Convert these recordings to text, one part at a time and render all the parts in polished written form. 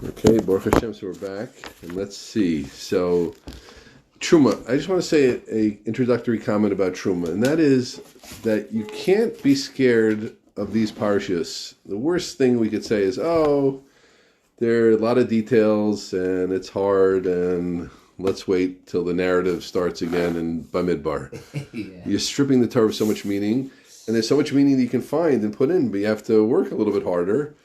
Okay, Baruch Hashem, so we're back, and let's see. So, Teruma, I just want to say a introductory comment about Teruma, and that is that you can't be scared of these parshas. The worst thing we could say is, oh, there are a lot of details, and it's hard, and let's wait till the narrative starts again in Bamidbar. Yeah. You're stripping the Torah of so much meaning, and there's so much meaning that you can find and put in, but you have to work a little bit harder.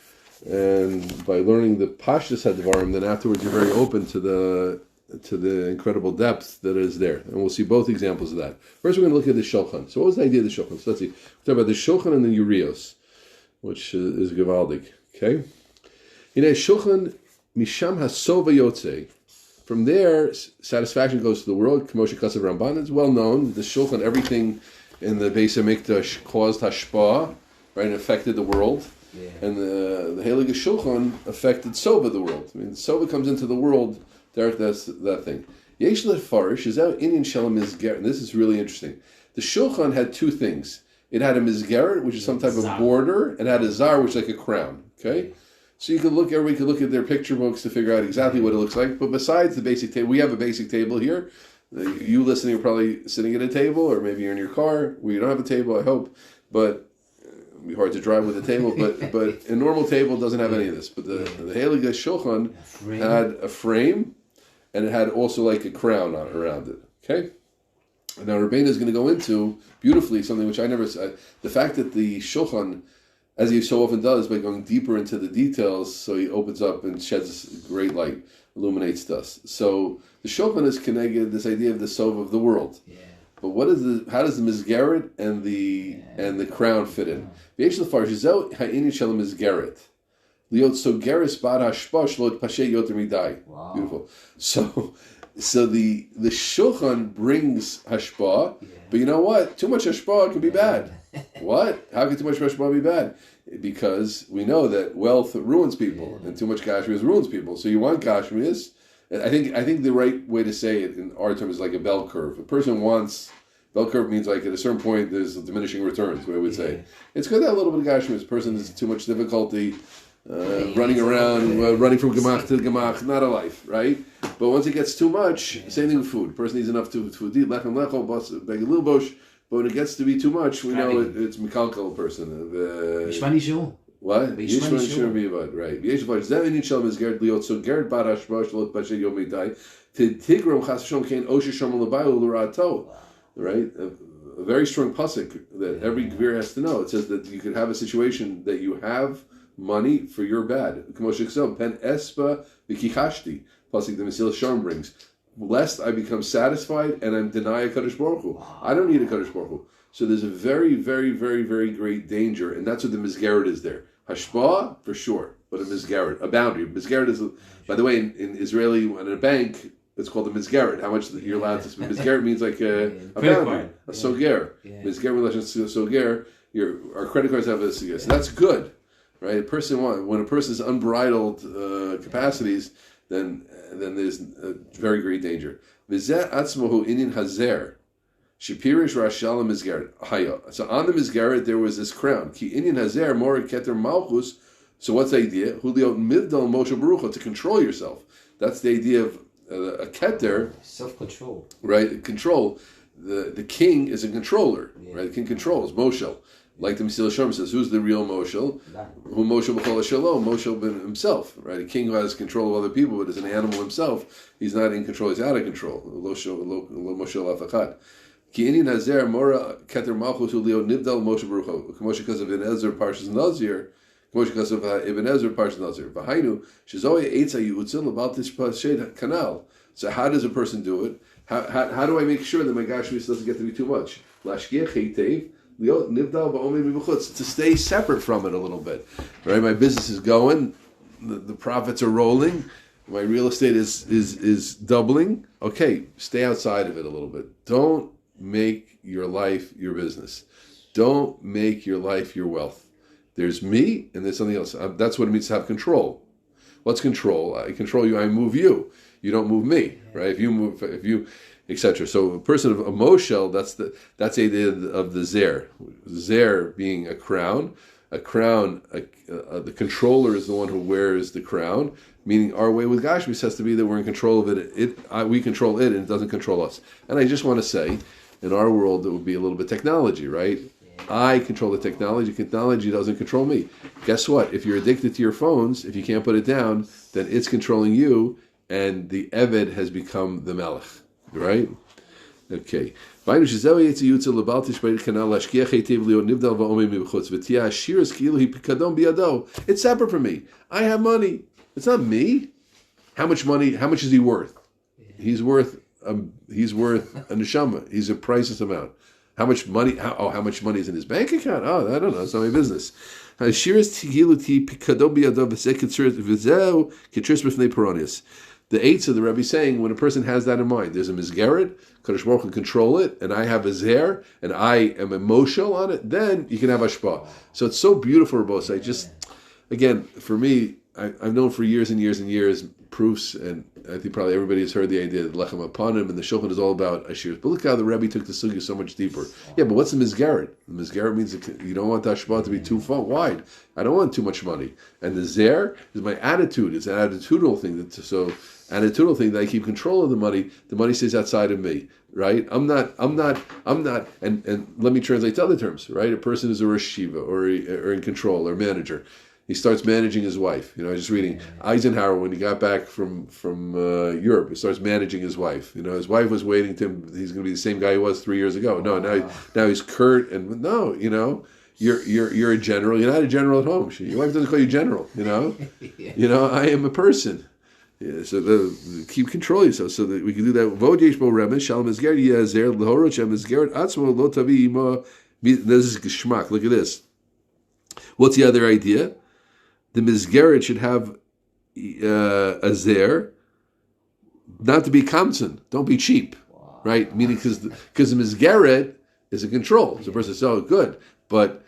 And by learning the Pashtus Hadvarim, then afterwards you're very open to the incredible depth that is there. And we'll see both examples of that. First we're going to look at the Shulchan. So what was the idea of the Shulchan? So let's see. We're talking about the Shulchan and the Urios, which is Gevaldig. Okay? In a Shulchan, Misham Hasova Yotze. From there, satisfaction goes to the world. K'moshe Kasav Ramban is well known. The Shulchan, everything in the Beis HaMikdash caused hashpah, right, and affected the world. Yeah. And the Heilige Shulchan affected Sova, the world. I mean, Sova comes into the world, that's that thing. Yesh Farish is out Indian Shalom Mizgeret, and this is really interesting. The Shulchan had two things. It had a Mizgeret, which is some type of border, and had a Zar, which is like a crown. Okay? So everybody could look at their picture books to figure out exactly what it looks like. But besides the basic table, we have a basic table here. You listening are probably sitting at a table, or maybe you're in your car. We don't have a table, I hope. But be hard to drive with a table, but a normal table doesn't have any of this. But the Heilige Shulchan had a frame, and it had also like a crown around it. Okay? And now Rabbeim is going to go into, beautifully, something which I never said. The fact that the Shulchan, as he so often does, by going deeper into the details, so he opens up and sheds great light, illuminates us. So the Shulchan is connected this idea of the Sov of the world. Yeah. But how does the Mizgeret and the crown fit in? Beautiful. So the Shulchan brings hashpah, but you know what? Too much hashpah can be bad. What? How can too much hashpah be bad? Because we know that wealth ruins people, and too much gashmias ruins people. So you want gashmias. I think the right way to say it in our terms is like a bell curve. A person wants, bell curve means like at a certain point there's diminishing returns, what I would say. It's because that a little bit of gashmias. A person has too much difficulty running around, running from gemach to gemach, not a life, right? But once it gets too much, same thing with food. A person needs enough to eat, lechem lecho, beg a little bush, but when it gets to be too much, we know it's mekalkel a person. What? Yishman Shur Mivad, right. Yeshvar Zevin Shalom is Gerd Liot, so Gerd Barash Shlot Bashe Yomidai, Tigrum Chas Shom Kain Osha Shom Labayu Lurato. Right? A very strong pasuk that every Gvir has to know. It says that you could have a situation that you have money for your bad. K'moshik Sov, Pen Espa V'Kichashti, pasuk the Mesil Sharm brings. Lest I become satisfied and I'm deny a Kadosh Baruch Hu. I don't need a Kadosh Baruch Hu. So there's a very, very, very, very great danger, and that's what the Mizgeret is there. Hashpah, for sure, but a Mizgeret, a boundary. Mizgeret is, by the way, in Israeli, in a bank, it's called a Mizgeret. How much you're allowed to spend. Mizgeret means like a boundary, a soger. Mizgeret relation to soger, our credit cards have a soger. So that's good, right? When a person has unbridled capacities, then there's a very great danger. V'zeh atzmohu inin hazer. Shapirish Rashalam Mizgeret. So on the Mizgeret there was this crown. Ki Inyan Hazer Mor Keter Malchus. So what's the idea? Huliot Mivdal Moshe Baruch to control yourself. That's the idea of a Keter. Self-control. Right, control. The king is a controller. Yeah. Right, the king controls Moshe. Like the Mesil Shem says, who's the real Moshe? Who Moshe B'chol Shalom? Moshe ben himself. Right, a king who has control of other people, but as an animal himself, he's not in control. He's out of control. Lo Moshe Lafachat. Ki Inyan Hazer Mora Keter Malchus Ulio Nibdal Moshe Baruch K'moshe Kasav Ibn Ezra Parshas Nazir K'moshe Kasav Ibn Ezra Parshas Nazir V'hainu Shezoi Eitza Yutzil about this Pashed Canal. So how does a person do it? How do I make sure that my gashmis doesn't get to be too much? Lashgiach Heitev Liot Nibdal Ba'omei Mibuchutz, to stay separate from it a little bit. Right, my business is going, the profits are rolling. My real estate is doubling. Okay, stay outside of it a little bit. Don't make your life your business. Don't make your life your wealth. There's me and there's something else. That's what it means to have control. What's control? I control you, I move you. You don't move me, right? If you, etc. So a person of a moshel, that's the idea of the zer. Zer being a crown. a crown, the controller is the one who wears the crown, meaning our way with Gashmis has to be that we're in control of it. We control it and it doesn't control us. And I just want to say, in our world, it would be a little bit technology, right? I control the technology. Technology doesn't control me. Guess what? If you're addicted to your phones, if you can't put it down, then it's controlling you, and the Eved has become the Melech, right? Okay. It's separate from me. I have money. It's not me. How much money? How much is he worth? He's worth a neshama. He's a priceless amount. How much money? How much money is in his bank account? Oh, I don't know. It's not my business. The eights of the Rebbe saying, when a person has that in mind, there's a Mizgeret, Kadosh Baruch Hu can control it, and I have a Zer, and I am emotional on it, then you can have Ashpa. So it's so beautiful, Rabos. Again, for me, I've known for years and years and years proofs, and I think probably everybody has heard the idea that Lechem upon him, and the Shulchan is all about Ashirs. But look how the Rebbe took the Sugya so much deeper. Yeah, but what's the Mizgeret? The Mizgeret means that you don't want the Ashpa to be too wide. I don't want too much money. And the Zer is my attitude. It's an attitudinal thing. Attitudinal thing that I keep control of the money stays outside of me, right? I'm not, and let me translate to other terms, right? A person is a Rosh Shiva or in control or manager. He starts managing his wife. I was just reading Eisenhower when he got back from Europe. He starts managing his wife. His wife was waiting to him. He's going to be the same guy he was 3 years ago. No, now he's curt and no. You're a general. You're not a general at home. Your wife doesn't call you general. I am a person. Yeah, so keep control yourself so that we can do that. Vod yeshbo remes shalom mizgeret yazer lehorot shem mizgeret atzmo lo tavi ima. This is geschmack. Look at this. What's the other idea? The mizgeret should have a zer, not to be kamtzen. Don't be cheap, right? Meaning because the mizgeret is a control. So the person says, "Oh, good," but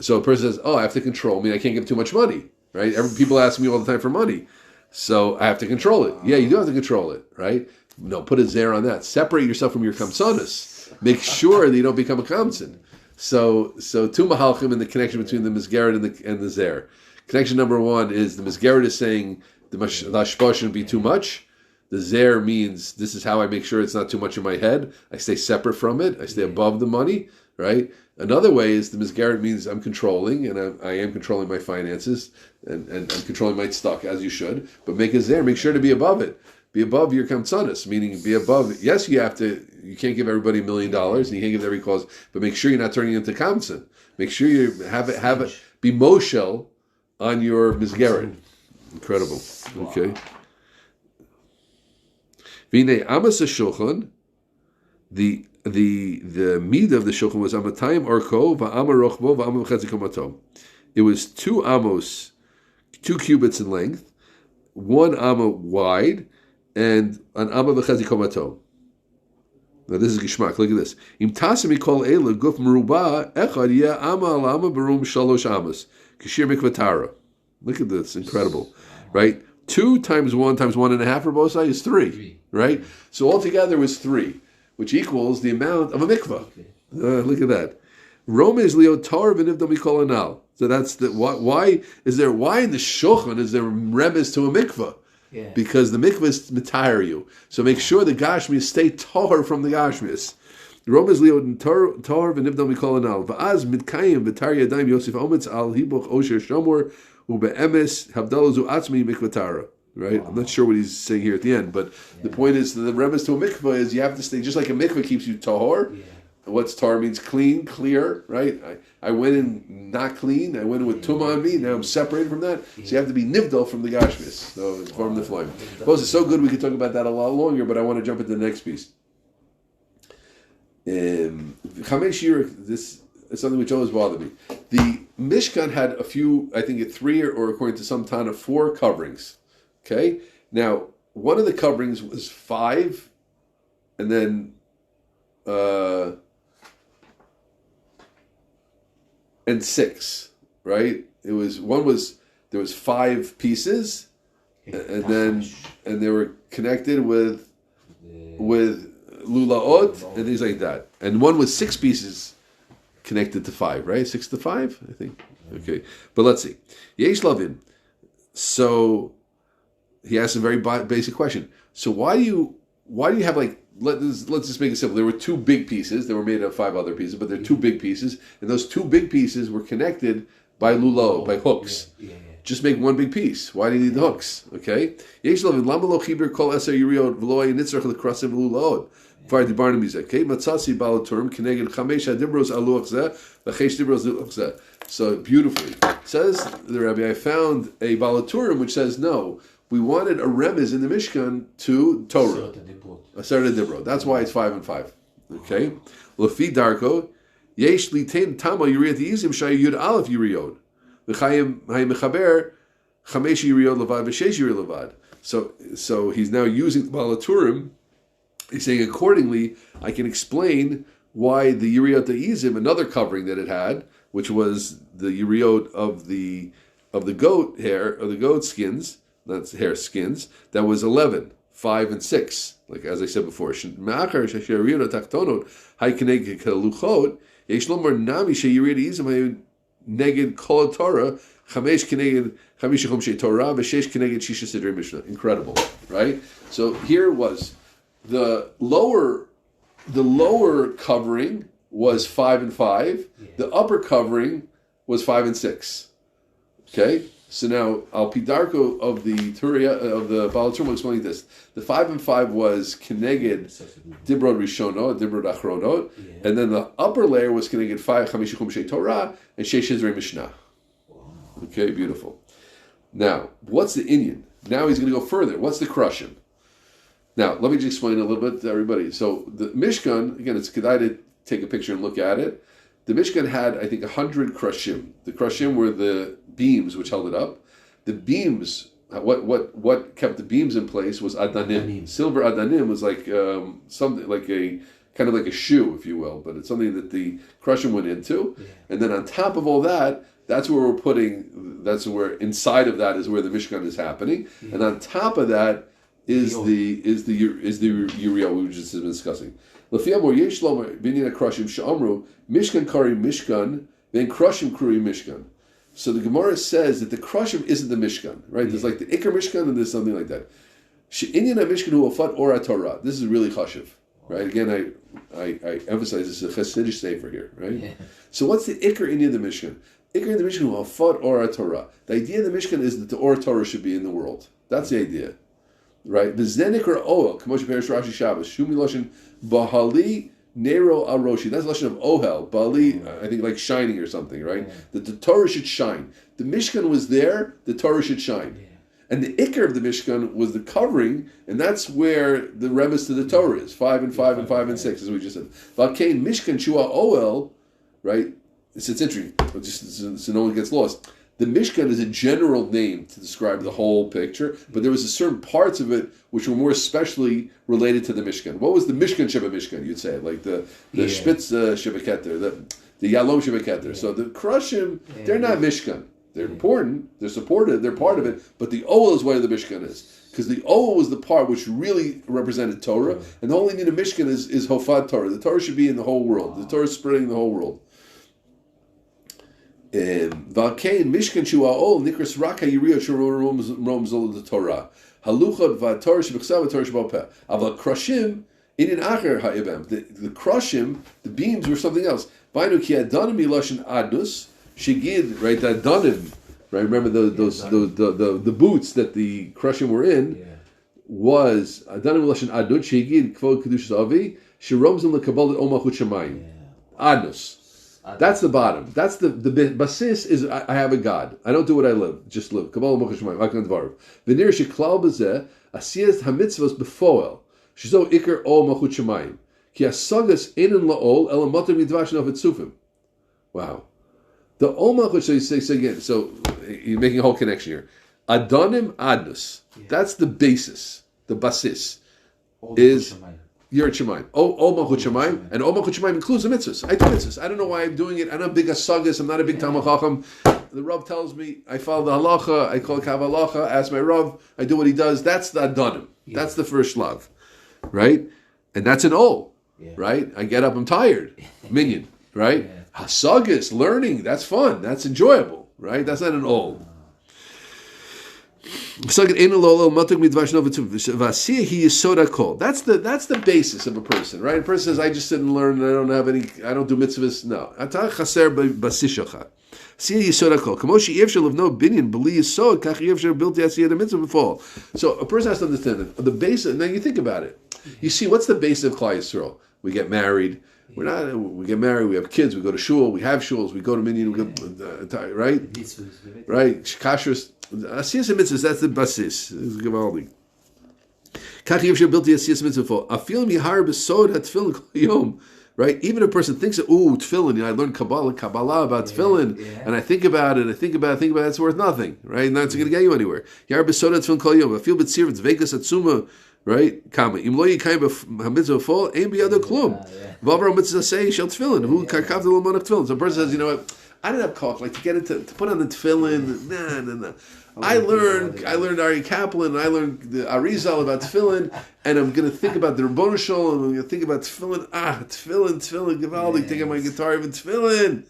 so a person says, "Oh, I have to control. I can't give too much money, right?" People ask me all the time for money. So I have to control it. Yeah, you do have to control it, right? No, put a zer on that. Separate yourself from your kamsanas. Make sure that you don't become a kamsan. So tu mahalchim and the connection between the mizgeret and the zer. Connection number one is the mizgeret is saying the hashpah shouldn't be too much. The zer means this is how I make sure it's not too much in my head. I stay separate from it. I stay above the money, right? Another way is the mizgeret means I'm controlling, and I am controlling my finances, and I'm controlling my stock as you should. But make a zer, make sure to be above it. Be above your kamtsanis, meaning be above. Yes, you can't give everybody $1 million, and you can't give every cause, but make sure you're not turning into kamtsan. Make sure you have it. Be moshel on your mizgeret. Incredible. Okay. V'nei amas hashulchan, the meat of the shulchan was amatayim orko va'ama rochbo va'ama v'chetzi komato. It was 2 amos, 2 cubits in length, 1 amma wide, and an amma v'chetzi komato. Now this is gishmak. Look at this. Im tasimi kol ela guf meruba echad yeh amma al amma berum 3 amas kishir mikvatara. Look at this, incredible, right? 2 times 1 times 1.5 for both sides is 3, right? So altogether was 3. Which equals the amount of a mikvah. Look at that. Rome is leo tar v'nivdom mikol anal. So that's why in the shulchan is there remes to a mikvah? Yeah. Because the mikvah is mitayr you. So make sure the gashmis stay tar from the gashmis. Rome is leo tar v'nivdom mikol anal. Va'az mitkayim v'tar yadayim Yosef ometz al hibuch osher shomor ube'emes havdalah zu atzmi mikvatara. Right, I'm not sure what he's saying here at the end, but the point is the remes to a mikvah is you have to stay just like a mikvah keeps you tahor. Yeah. What's tar means clean, clear, right? I went in not clean. I went in with tumah on me. Now I'm separated from that. So you have to be nivdal from the gashmis, so from the flame. Well, it's so good we could talk about that a lot longer, but I want to jump into the next piece. Chamesh Yiruk, this is something which always bothered me. The Mishkan had a few, I think 3 or according to some Tana, 4 coverings. Okay, now one of the coverings was 5, and then and 6, right? There was 5 pieces, and they were connected with lulaot and things like that, and one was 6 pieces connected to 5, right? 6 to 5, I think. Okay, but let's see. Yesh Lavin. So he asked a very basic question. So why do you have like let's just make it simple. There were two big pieces. They were made of 5 other pieces, but they're two big pieces, and those two big pieces were connected by lulo, by hooks. Just make one big piece. Why do you need the hooks? Okay. Yesh Lavin lama lo chibur kol eser yiriot v'loy nitzrach l'krasim v'lulood. Far the barn music. Okay. Matzasi balaturim keneged chamesh adibros aluach zeh v'chesh dibros aluach zeh. So beautifully says the Rabbi. I found a balaturim which says no. We wanted a remez in the Mishkan to Torah. Aseret Dibro. That's why it's 5 and 5. Okay. Lefi Darko yesh litain tama yiriyat yizim shay yud aleph yiriyod. V'chayim mechaber chamesh yiriyod levad v'shesh yiriyod levad. So he's now using the balaturim. He's saying accordingly, I can explain why the Yiriyot Izim, another covering that it had, which was the Yiriyot of the goat hair, or the goat skins, that's hair skins, that was 11, 5 and 6. Like as I said before, Ma'achar Shayiriyot Taktonot, Hay Keneged Kaluchot, Yesh Lomar Nami Shayiriyot Izim Neged Kol Torah, Chamesh Keneged Chamish Chomshei Torah, V'Shesh Keneged Shisha Sidrei Mishnah. Incredible, right? So here was the lower covering was 5 and 5. The upper covering was 5 and 6. Okay, so now Al Pidarko of the Turia of the Balaturim will explain this. The 5 and 5 was Keneged Dibrod Rishono, Dibrod Achronot, and then the upper layer was Keneged 5 Chamish Chumshei Torah and Sheish Shizrei Mishnah. Okay, beautiful. Now, what's the Inyan? Now he's going to go further. What's the Krushim? Now, let me just explain a little bit to everybody. So the Mishkan, again, it's good to take a picture and look at it. The Mishkan had, I think, 100 krushim. The krushim were the beams which held it up. The beams, what kept the beams in place was adanim. Silver adanim was like something like a kind of like a shoe, if you will, but it's something that the krushim went into. Yeah. And then on top of all that, that's where inside of that is where the Mishkan is happening. Yeah. And on top of that is the Uriah we just been discussing. Mishkan kari Mishkan, then Krushim kuri Mishkan. So the Gemara says that the Krushim isn't the Mishkan, right? There's like the Iker Mishkan and there's something like that. She'inyan Mishkan hu afat ora Torah. This is really chashiv, right? Again, I emphasize this is a Chassidish sefer here, right? Yeah. So what's the Iker Inyan the Mishkan? Iker in the Mishkan hu afat ora Torah. The idea of the Mishkan is that the Or Torah should be in the world. That's the idea. Right? The Zenik or Ohel, Kamosha Perish Rashi Shabbos, Shumi Loshin, Bahali Nero Al Roshi. That's the Loshin of Ohel. Bali, I think like shining or something, right? Yeah. That the Torah should shine. The Mishkan was there, the Torah should shine. Yeah. And the Iker of the Mishkan was the covering, and that's where the remes to the Torah is. 5 and 5 and 5 and 6, as we just said. Valkain Mishkan Shua Ohel, right? It's interesting, so no one gets lost. The Mishkan is a general name to describe the whole picture, but there was a certain parts of it which were more especially related to the Mishkan. What was the Mishkan Sheba Mishkan, you'd say? Like the Spitz Sheba Keter, the Yalom Sheba Keter. Yeah. So the Krushim, they're not Mishkan. They're important, they're supported, they're part of it, but the Ol is where the Mishkan is. Because the Ol was the part which really represented Torah, and the only need of Mishkan is Hofad Torah. The Torah should be in the whole world. The Torah is spreading the whole world. Valkain Mishkan Shua Ol Nikras Raka Yiriyot Shuromzol the Torah Haluchot VaTorah Shebechsav VaTorah Shebopeh Aval Krushim Inin Acher Ha'ibem. The Krushim, the beams were something else. Vainu Ki Adanim Miloshin Adnus Shigid, right? That Adanim, right? Remember the boots that the Krushim were in was Adanim Miloshin Adnus Shigid Kvod Kedushas Avi Shiromzim LeKabal Omachut Shemayim Adnus. That's the bottom. That's the basis is I have a God. I don't do what I live. Just live. Kabbalah Mocha Shemayim. Akan Dvarav. V'nir sheklal b'zeh asiyas hamitzvos b'foel. Shizo iker ol Mochut Shemayim. Ki asagas einin la'ol ela moter midvash novet sufim. Wow. The ol Mochut, so you say again. So you're making a whole connection here. Adonim adnus. That's the basis. The basis is Yerit Shemayim. Ol Malchut Shemayim, and Ol Malchut Shemayim includes the mitzvahs. I do mitzvahs. I don't know why I'm doing it. I'm not a big asagas. I'm not a big Talmid Chacham. The Rav tells me, I follow the halacha, I call Kav halacha, ask my Rav, I do what he does. That's the Adonim. Yeah. That's the first love. Right? And that's an Ol. Yeah. Right? I get up, I'm tired. Minyan. Right? Yeah. Hasagas, learning, that's fun. That's enjoyable. right? That's not an ol. That's the basis of a person, right? A person says, I just sit and learn, and I don't do mitzvahs. No. So a person has to understand that the basis. Now you think about it. You see, what's the basis of Klal Yisrael? We get married. We get married. We have kids. We go to shul. We have shuls. We go to minyan. We go, right? Right. Kashrus. Asiyas mitzvahs. That's the basis. This is Gavaldi. Right? Even if a person thinks, tefillin, I learned Kabbalah about tefillin, and I think about it, it's worth nothing, right? And that's going to get you anywhere. Yar besoda tefillin kol yom. I feel b'tzir, it's vekas atzuma, right? Kama. Im lo yikayim b'mitzvah full, ein b'yado klum. V'avra mitzvah say shel tefillin. Who karkav the lamon of tefillin. So a person says, you know what? I didn't have koch, like to get into, to put on the tefillin, nah. I learned Ari Kaplan, I learned the Arizal about tefillin, and I'm going to think about the Rabboni Shol, and I'm going to think about tefillin, tefillin, Givaldi, take out my guitar, even tefillin.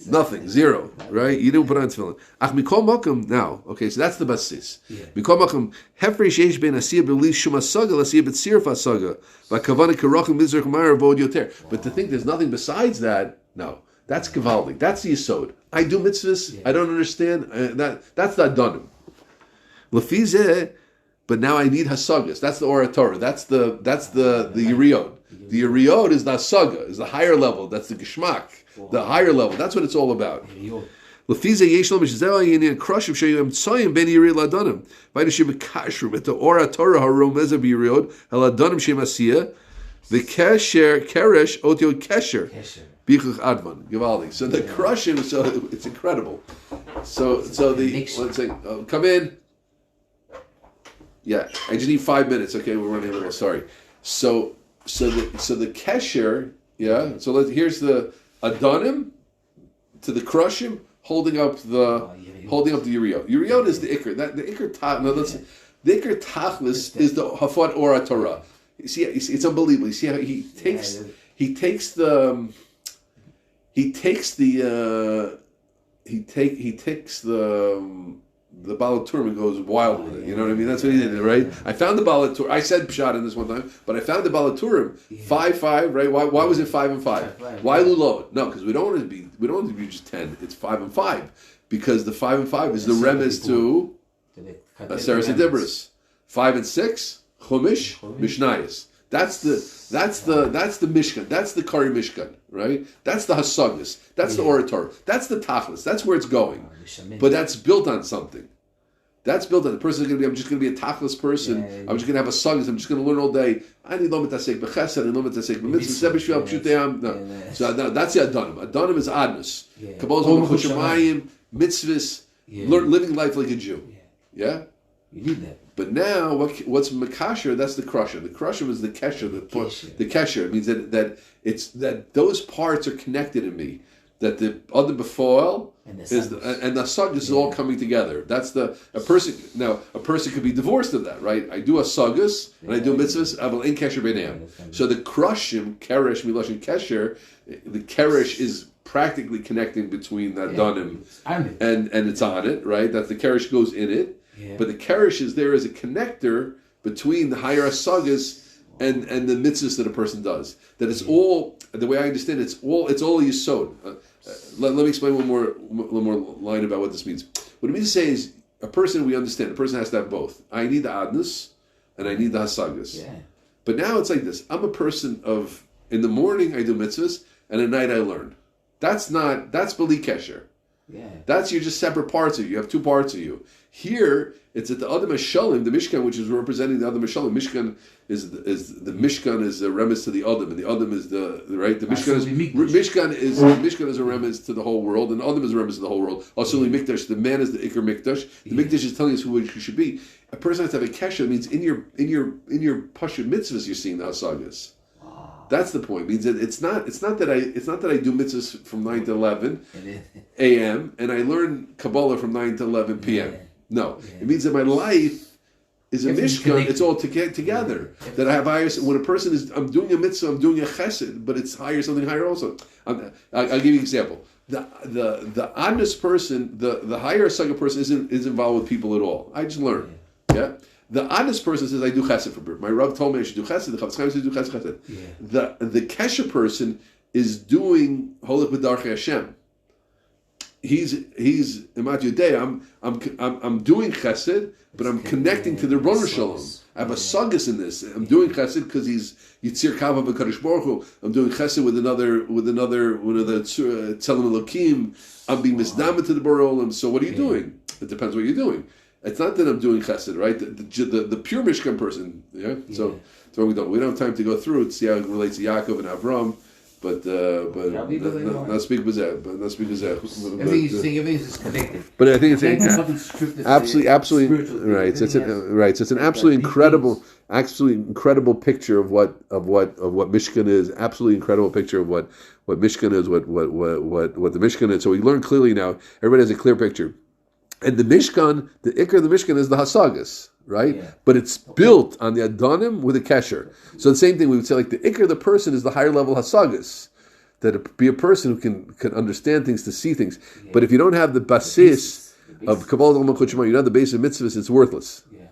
Nothing, zero, right? You didn't put on tefillin. Ach mikol makom, now, okay, so that's the basis. Mikol makom, hefrei sheish ben asiyah b'li shum hasaga, l'asiyah b'tzirf hasaga, v'kavana karachim mizrach ma'ar v'od yoter. But to think there's nothing besides that, no. That's Gavaldi. That's the Yisod. I do mitzvahs. I don't understand. That's the Adonim. Lefizeh, but now I need Hasagas. That's the Oratorah. That's the Yeriod. The Yeriod is the Hasaga, is the higher level. That's the Geshmak, the higher level. That's what it's all about. Lefizeh yesh lo mishzeh yinin krashiv sheyim tzoyim ben Yeriod ladonim. Vayda shebekashru with the Oratorah haromezah b'Yeriod haladonim shemasiyah the kesher keresh otio kesher. Bichuch Advan, Givaldi. So the crushing, so it's incredible. So the let's say, come in. Yeah, I just need 5 minutes. Okay, we're running a little. Sorry. So the kesher, yeah. So here's the Adonim to the crushing, holding up the Yeriot. Yeriot is the Iker. The Iker the Iker Tachlis is the Hafat Ora Torah. You see, it's unbelievable. You see how he takes the Balaturim and goes wild with it. You know what I mean? That's what he did, right? I found the Balaturim. I said Pshat in this one time, but I found the Balaturim 5-5, right? Why was it 5 and 5? Why Lulot? No, because we don't want it to be just 10. It's 5 and 5 because the 5 and 5 is the remez to Aseres Adibris. 5 and 6 Chumash Mishnayos. That's the Mishkan. That's the Kari Mishkan, right? That's the Hasagas. That's the Orator. That's the Tachlis. That's where it's going. But that's built on something. That's built on the person is going to be. I'm just going to be a Tachlis person. I'm just going to have a Sagas. I'm just going to learn all day. I need Lomet Tasek B'Chesed. I need Lomet Tasek B'Mitzvah. Sebeshviel Pshuteam. No. So that's the Adonim. Adonim is Adnus. Kabbalah's Chushamayim, Mitzvahs, living life like a Jew. Yeah. You need that. But now, what's Makasher? That's the crusher. The crusher is the kesher. The kesher. It means that those parts are connected in me. That the other befoil is and the sagas is all coming together. That's a person. Now, a person could be divorced of that, right? I do a sagas and I do mitzvahs. I will in kesher b'neim. So the crushim keresh miloshin kesher. The keresh is practically connecting between that danim and it's on it, right? That the keresh goes in it. Yeah. But the keresh is there as a connector between the higher asagas and the mitzvahs that a person does. That it's all, the way I understand it, it's all a yisod. Let me explain one more line about what this means. What it means to say is, a person, we understand, a person has to have both. I need the adnus and I need the hasagas. Yeah. But now it's like this. I'm a person of, in the morning I do mitzvahs and at night I learn. That's bali kesher. Yeah. You're just separate parts of you. You have two parts of you. Here, it's at the Adam Hashalim, the Mishkan, which is representing the Adam Hashalim. Mishkan is a remez to the Adam, and the Adam is the Mishkan is a remez to the whole world, and Adam is a remez to the whole world. Also, Mikdash, the man is the Iker Mikdash. The Mikdash is telling us who you should be. A person has to have a kesha. Means in your Pasha mitzvahs, you're seeing the asagas. That's the point. It means that it's not that I do mitzvahs from 9 to 11 a.m. and I learn Kabbalah from 9 to 11 p.m. Yeah. No, it means that my life is a mishkan. It's all together. That I have higher. When a person I'm doing a mitzvah, I'm doing a chesed, but it's something higher also. I'll give you an example. the honest person, the higher Hasaga person is involved with people at all. I just learned. Yeah. The honest person says, I do chesed for birth. My Rav told me I should do chesed. The Chafetz Chaim says do chesed. Yeah. The kesher person is doing holach b'darchei Hashem. He's Imat Yodei. I'm doing chesed, but I'm connecting to the Ronah Shalom. I have a sagas in this. I'm doing chesed because he's Yitzir Kava b'Kadosh Baruch Hu. I'm doing chesed with another Tzelem Elokim. I'm being misdamed to the Borei Olam. So what are you doing? It depends what you're doing. It's not that I'm doing chesed, right? The pure Mishkan person, yeah. So we don't have time to go through it. See how it relates to Yaakov and Avram, but not speak with that. But not speak with that. Everything is connected. But I think it's absolutely right. So it's an absolutely incredible picture of what Mishkan is. Absolutely incredible picture of what Mishkan is. What the Mishkan is. So we learn clearly now. Everybody has a clear picture. And the Mishkan, the Ikar of the Mishkan is the Hasagas, right? Yeah. But it's built on the Adonim with a Kesher. So the same thing, we would say, like the Ikar of the person is the higher level Hasagas. That it be a person who can understand things, to see things. Yeah. But if you don't have the basis of Kabbalah, you don't have the base of mitzvahs, it's worthless. Yeah.